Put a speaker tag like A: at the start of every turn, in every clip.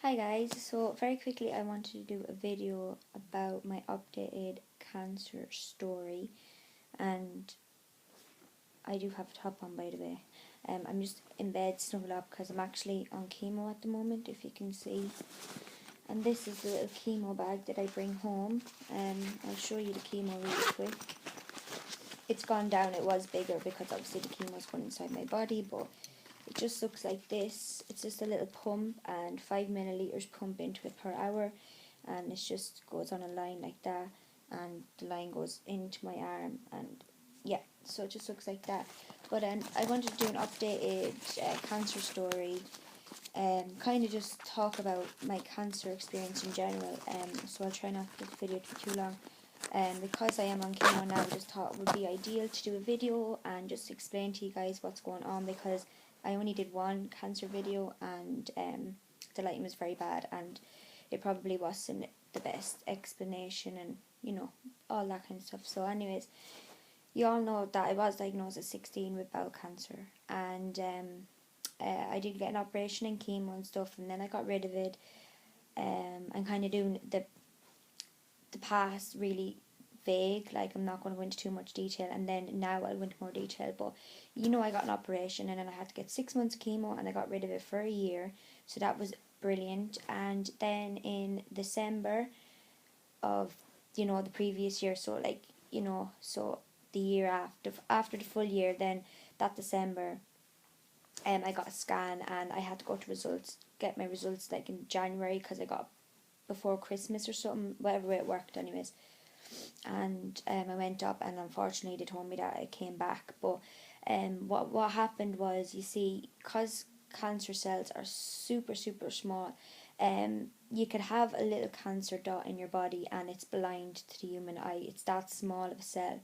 A: Hi guys, so very quickly I wanted to do a video about my updated cancer story, and I do have a top on, by the way. I'm just in bed snuggled up because I'm actually on chemo at the moment, if you can see. And this is the little chemo bag that I bring home. I'll show you the chemo really quick. It's gone down, it was bigger because obviously the chemo's going inside my body, but it just looks like this. It's just a little pump and 5 milliliters pump into it per hour, and it just goes on a line like that, and the line goes into my arm, and yeah, so it just looks like that. But I wanted to do an updated cancer story, kind of just talk about my cancer experience in general. So I'll try not to get the video to be too long. Because I am on chemo now, I just thought it would be ideal to do a video and just explain to you guys what's going on, because I only did one cancer video and the lighting was very bad and it probably wasn't the best explanation and all that kind of stuff. So anyways, you all know that I was diagnosed at 16 with bowel cancer, and I did get an operation and chemo and stuff, and then I got rid of it. I'm kind of doing the past really vague, like I'm not going to go into too much detail, and then now I'll go into more detail. But I got an operation and then I had to get 6 months chemo, and I got rid of it for a year, so that was brilliant. And then in December of the previous year, so so the year after the full year, then that December I got a scan and I had to go to get my results like in January, because I got before Christmas or something, whatever way it worked anyways. And I went up, and unfortunately they told me that it came back. But what happened was, you see, because cancer cells are super small, you could have a little cancer dot in your body and it's blind to the human eye. It's that small of a cell.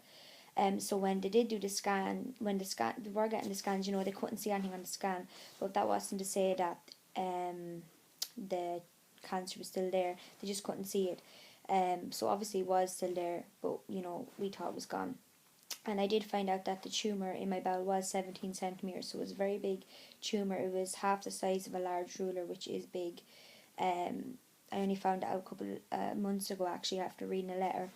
A: So when they did do the scan, they were getting the scans, they couldn't see anything on the scan, but that wasn't to say that the cancer was still there. They just couldn't see it. So obviously it was still there, but we thought it was gone. And I did find out that the tumour in my bowel was 17 centimetres, so it was a very big tumour. It was half the size of a large ruler, which is big. I only found out a couple months ago, actually, after reading a letter.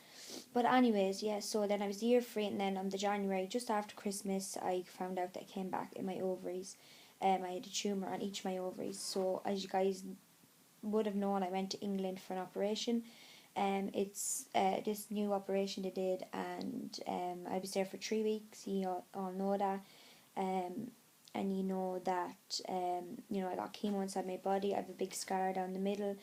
A: But anyways, yeah, so then I was year free, and then on the January, just after Christmas, I found out that it came back in my ovaries. I had a tumour on each of my ovaries. So as you guys would have known, I went to England for an operation. It's this new operation they did, and I was there for 3 weeks. You all know that. And you know that I got chemo inside my body. I have a big scar down the middle.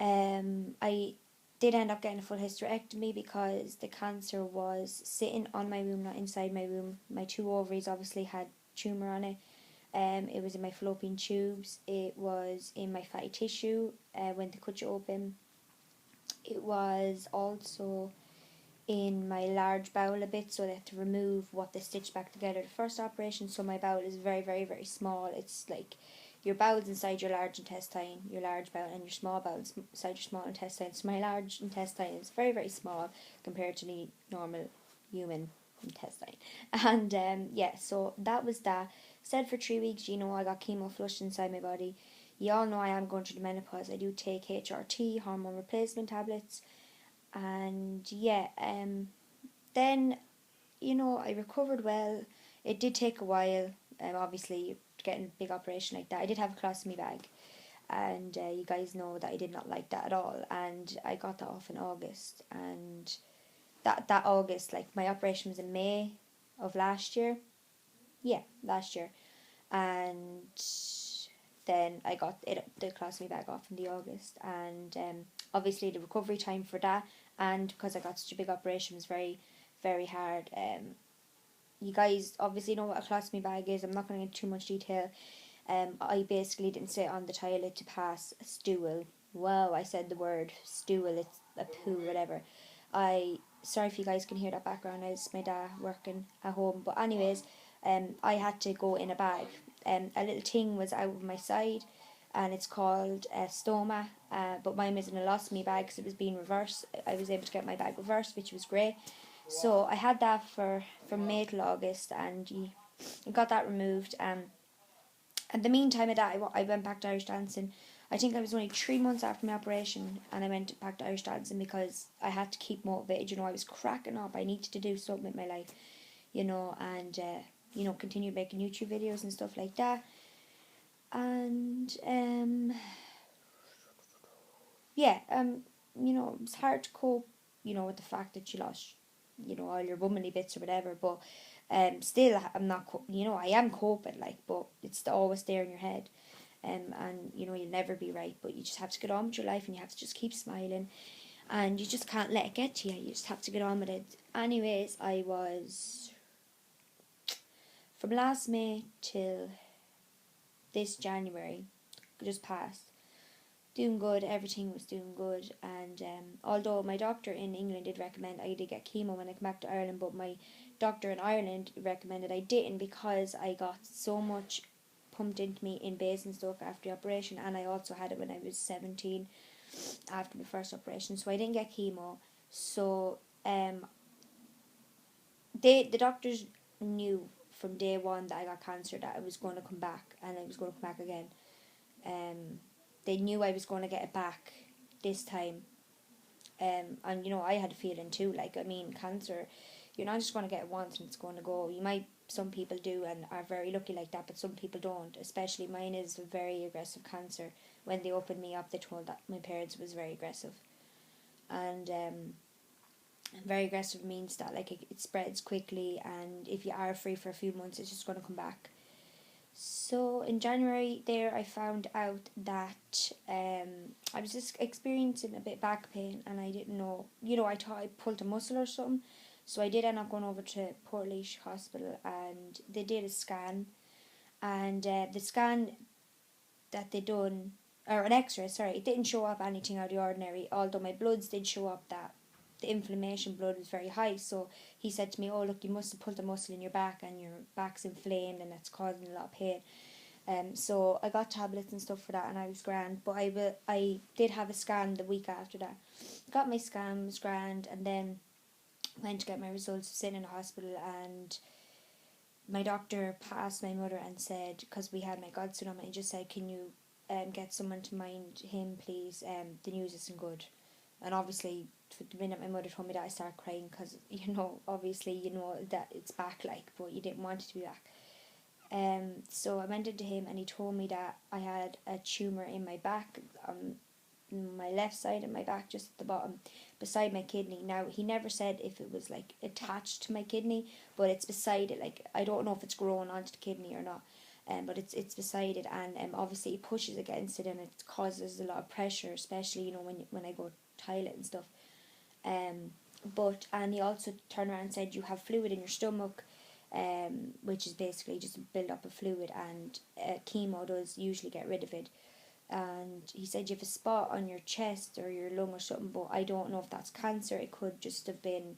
A: I did end up getting a full hysterectomy because the cancer was sitting on my womb, not inside my womb. My 2 ovaries obviously had tumour on it. It was in my fallopian tubes. It was in my fatty tissue when they cut you open. It was also in my large bowel a bit, so they had to remove what they stitched back together the first operation. So my bowel is very small. It's like your bowel's inside your large intestine, your large bowel, and your small bowel inside your small intestine. So my large intestine is very small compared to the normal human intestine. And yeah, so that was that. Said for 3 weeks, I got chemo flushed inside my body. You all know I am going through the menopause. I do take HRT, hormone replacement tablets, and yeah, then I recovered well. It did take a while. Obviously, getting a big operation like that, I did have a colostomy bag, and you guys know that I did not like that at all. And I got that off in August, and that August, like, my operation was in May of last year. Yeah, last year, and then I got the colostomy bag off in the August, and obviously the recovery time for that, and because I got such a big operation, was very hard. You guys obviously know what a colostomy bag is. I'm not going to get too much detail. I basically didn't sit on the toilet to pass a stool. Wow, I said the word stool. It's a poo, whatever. Sorry if you guys can hear that background. It's my dad working at home. But anyways, I had to go in a bag. A little thing was out of my side, and it's called a stoma. But mine was in a colostomy bag because it was being reversed. I was able to get my bag reversed, which was great. So I had that from May till August, and I got that removed. And in the meantime of that, I went back to Irish dancing. I think I was only 3 months after my operation, and I went back to Irish dancing because I had to keep motivated. I was cracking up. I needed to do something with my life, and continue making YouTube videos and stuff like that. And it's hard to cope, with the fact that you lost, all your womanly bits or whatever. But still, I'm not, I am coping, but it's always there in your head. And you'll never be right, but you just have to get on with your life, and you have to just keep smiling, and you just can't let it get to you. You just have to get on with it. Anyways, I was, from last May till this January, just passed, doing good. Everything was doing good, and although my doctor in England did recommend I did get chemo when I come back to Ireland, but my doctor in Ireland recommended I didn't because I got so much pumped into me in Basingstoke after the operation, and I also had it when I was 17 after my first operation, so I didn't get chemo. So the doctors knew from day one that I got cancer, that I was going to come back, and I was going to come back again. They knew I was going to get it back this time. And I had a feeling too, cancer, you're not just going to get it once and it's going to go. Some people do and are very lucky like that, but some people don't. Especially mine is a very aggressive cancer. When they opened me up, they told that my parents was very aggressive. And very aggressive means that it spreads quickly, and if you are free for a few months, it's just going to come back. So in January there, I found out that I was just experiencing a bit of back pain, and I didn't know, I thought I pulled a muscle or something. So I did end up going over to Portlaoise Hospital, and they did a scan, and the scan that they done, or an x-ray, sorry, it didn't show up anything out of the ordinary, although my bloods did show up that the inflammation blood was very high. So he said to me, oh look, you must have pulled a muscle in your back, and your back's inflamed, and that's causing a lot of pain. So I got tablets and stuff for that, and I was grand. But I did have a scan the week after that. Got my scan, was grand, and then went to get my results, sitting in the hospital, and my doctor passed my mother and said, because we had my godson on, and just said, can you get someone to mind him, please? The news isn't good. And obviously, the minute my mother told me that, I started crying, because, obviously, that it's back, but you didn't want it to be back. So I went into him, and he told me that I had a tumour in my back, my left side of my back, just at the bottom, beside my kidney. Now, he never said if it was, attached to my kidney, but it's beside it. I don't know if it's growing onto the kidney or not, but it's beside it, and obviously it pushes against it, and it causes a lot of pressure, especially, when I go toilet and stuff. And he also turned around and said, you have fluid in your stomach, which is basically just a build up of fluid, and chemo does usually get rid of it. And he said you have a spot on your chest or your lung or something, but I don't know if that's cancer. It could just have been,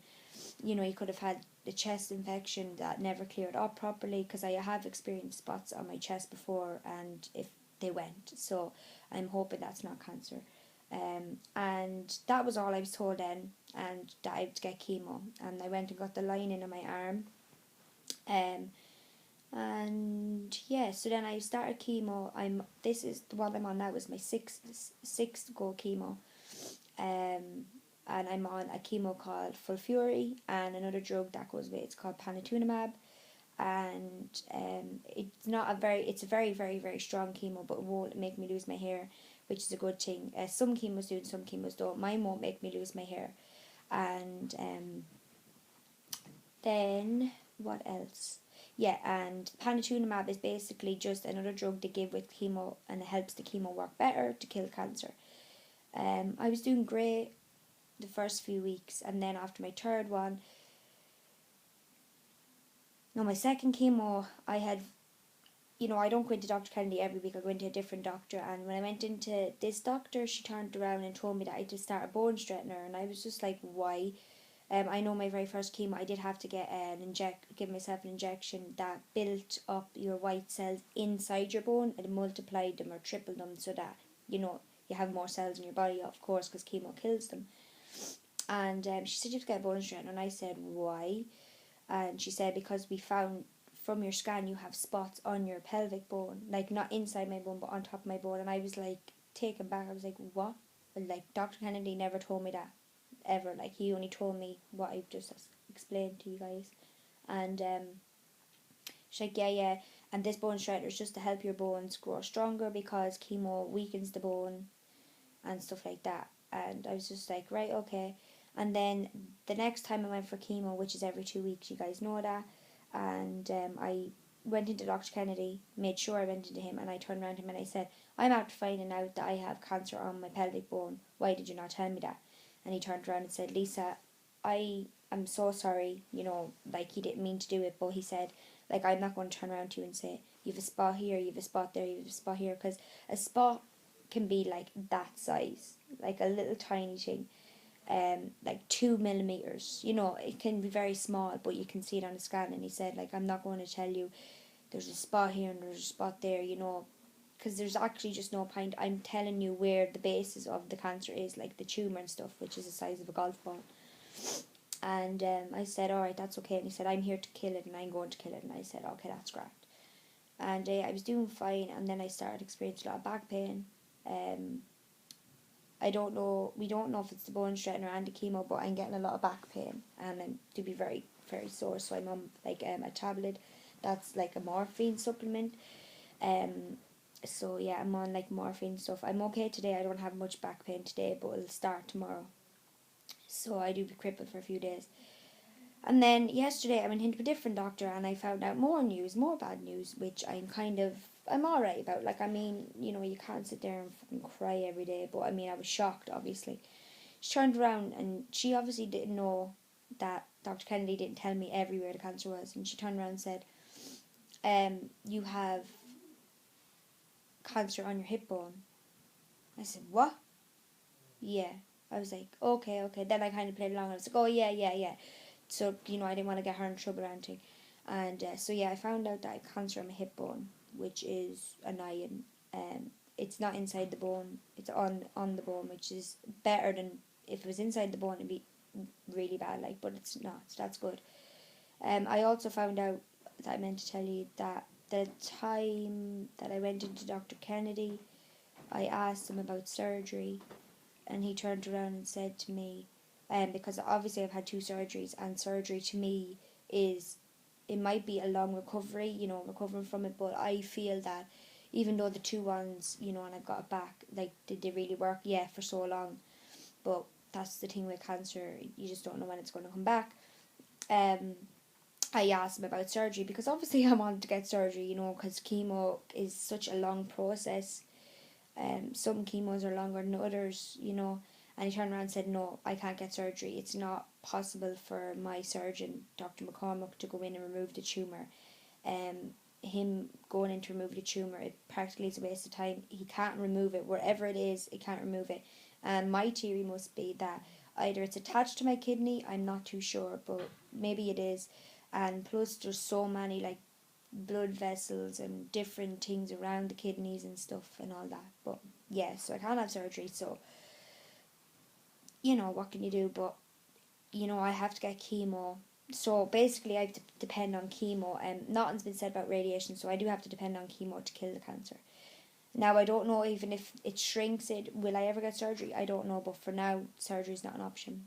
A: you could have had a chest infection that never cleared up properly, because I have experienced spots on my chest before, and if they went, so I'm hoping that's not cancer. And that was all I was told then, and that I had to get chemo, and I went and got the lining in my arm. And yeah, so then I started chemo. This is the one I'm on now, is my sixth go chemo. And I'm on a chemo called Fulfury, and another drug that goes with it's called panitumumab. And it's a very, very, very strong chemo, but it won't make me lose my hair, which is a good thing. Some chemos do and some chemos don't. Mine won't make me lose my hair. And then what else? Yeah, and panitumumab is basically just another drug they give with chemo, and it helps the chemo work better to kill cancer. I was doing great the first few weeks, and then after my third one, my second chemo, I had, I don't go into Dr. Kennedy every week, I go into a different doctor, and when I went into this doctor, she turned around and told me that I had to start a bone straightener, and I was just like, why? I know my very first chemo, I did have to give myself an injection that built up your white cells inside your bone and multiplied them or tripled them, so that, you have more cells in your body, of course, because chemo kills them. And she said you have to get a bone straightener, and I said, why? And she said, because we found from your scan you have spots on your pelvic bone, not inside my bone, but on top of my bone. And I was like, taken back. I was like, what? Like, Dr. Kennedy never told me that, ever. Like, he only told me what I've just explained to you guys. And she's like, yeah. And this bone shredder is just to help your bones grow stronger because chemo weakens the bone and stuff like that. And I was just like, right, okay. And then the next time I went for chemo, which is every 2 weeks, you guys know that. And I went into Dr. Kennedy, made sure I went into him, and I turned around to him and I said, I'm after finding out that I have cancer on my pelvic bone. Why did you not tell me that? And he turned around and said, Lisa, I'm so sorry, like, he didn't mean to do it, but he said, like, I'm not going to turn around to you and say, you have a spot here, you have a spot there, you have a spot here, because a spot can be like that size, like a little tiny thing, like 2 millimeters. It can be very small, but you can see it on the scan. And he said, like, I'm not going to tell you there's a spot here and there's a spot there, because there's actually just no point. I'm telling you where the basis of the cancer is, like the tumor and stuff, which is the size of a golf ball. And I said, all right, that's okay. And he said, I'm here to kill it and I'm going to kill it. And I said, okay, that's great. And I was doing fine, and then I started experiencing a lot of back pain. We don't know if it's the bone straightener and the chemo, but I'm getting a lot of back pain, and I'm to be very, very sore. So I'm on like a tablet that's like a morphine supplement. So yeah, I'm on like morphine stuff. I'm okay today. I don't have much back pain today, but it'll start tomorrow. So I do be crippled for a few days. And then yesterday I went into a different doctor and I found out more bad news, which I'm alright about. Like, I mean, you can't sit there and fucking cry every day, but I mean, I was shocked, obviously. She turned around and she obviously didn't know that Dr. Kennedy didn't tell me everywhere the cancer was, and she turned around and said, you have cancer on your hip bone. I said, what? Yeah. I was like, okay. Then I kind of played along. I was like, oh, yeah. So, I didn't want to get her in trouble or anything. And so, yeah, I found out that I had cancer on my hip bone, which is annoying. It's not inside the bone. It's on the bone, which is better than if it was inside the bone. It'd be really bad, like, but it's not. So that's good. I also found out that I meant to tell you that the time that I went into Dr. Kennedy, I asked him about surgery, and he turned around and said to me, because obviously I've had 2 surgeries, and surgery to me it might be a long recovery, recovering from it, but I feel that even though the 2 ones, and I got it back, like, did they really work? Yeah, for so long. But that's the thing with cancer, you just don't know when it's going to come back. I asked him about surgery because obviously I wanted to get surgery, because chemo is such a long process. Some chemos are longer than others, and he turned around and said, no, I can't get surgery. It's not possible for my surgeon, Dr. McCormick, to go in and remove the tumour. Him going in to remove the tumour, it practically is a waste of time. He can't remove it. Wherever it is, he can't remove it. And my theory must be that either it's attached to my kidney, I'm not too sure, but maybe it is. And plus there's so many, like, blood vessels and different things around the kidneys and stuff and all that. But yeah, so I can't have surgery, so what can you do? But I have to get chemo, so basically I have to depend on chemo, and nothing's been said about radiation, so I do have to depend on chemo to kill the cancer. Now, I don't know even if it shrinks it, will I ever get surgery? I don't know, but for now surgery is not an option,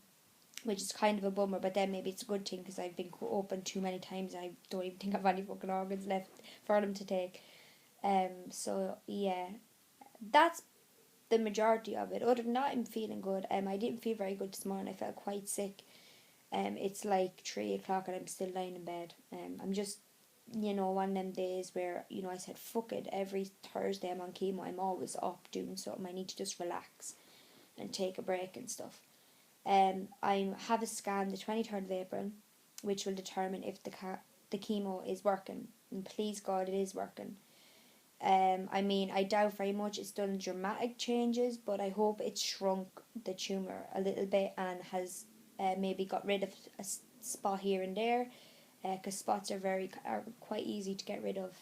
A: which is kind of a bummer, but then maybe it's a good thing because I've been open too many times and I don't even think I have any fucking organs left for them to take. So yeah, that's the majority of it. Other than that, I'm feeling good. I didn't feel very good this morning. I felt quite sick. It's like 3 o'clock and I'm still lying in bed. I'm just, one of them days where, I said, fuck it, every Thursday I'm on chemo, I'm always up doing something. I need to just relax and take a break and stuff. I have a scan the 23rd of April, which will determine if the chemo is working. And please God, it is working. I mean, I doubt very much it's done dramatic changes, but I hope it's shrunk the tumour a little bit and has maybe got rid of a spot here and there, because spots are quite easy to get rid of.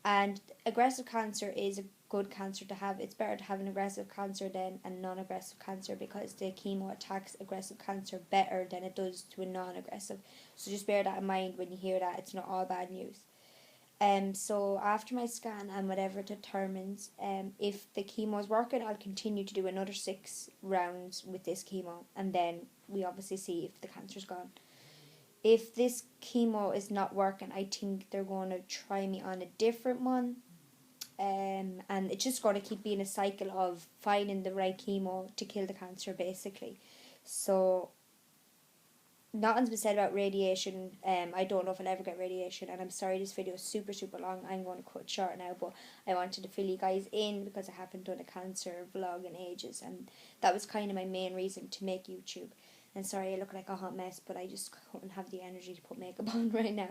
A: And aggressive cancer is a good cancer to have. It's better to have an aggressive cancer than a non-aggressive cancer because the chemo attacks aggressive cancer better than it does to a non-aggressive. So just bear that in mind when you hear that. It's not all bad news. So after my scan and whatever determines if the chemo is working, I'll continue to do another 6 rounds with this chemo, and then we obviously see if the cancer's gone. If this chemo is not working, I think they're going to try me on a different one. And it's just going to keep being a cycle of finding the right chemo to kill the cancer, basically. So nothing's been said about radiation. I don't know if I'll ever get radiation, and I'm sorry this video is super super long. I'm going to cut it short now, but I wanted to fill you guys in because I haven't done a cancer vlog in ages, and that was kind of my main reason to make YouTube. And sorry I look like a hot mess, but I just couldn't have the energy to put makeup on right now.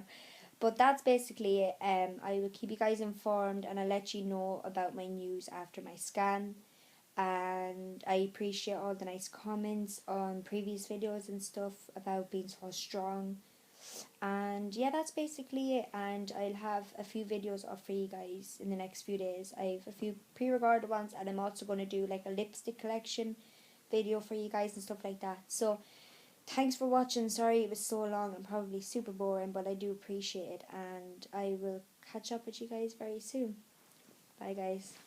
A: But that's basically it. I will keep you guys informed, and I'll let you know about my news after my scan. And I appreciate all the nice comments on previous videos and stuff about being so strong. And yeah, that's basically it. And I'll have a few videos up for you guys in the next few days. I have a few pre-recorded ones, and I'm also going to do like a lipstick collection video for you guys and stuff like that. So thanks for watching. Sorry it was so long and probably super boring, but I do appreciate it, and I will catch up with you guys very soon. Bye guys.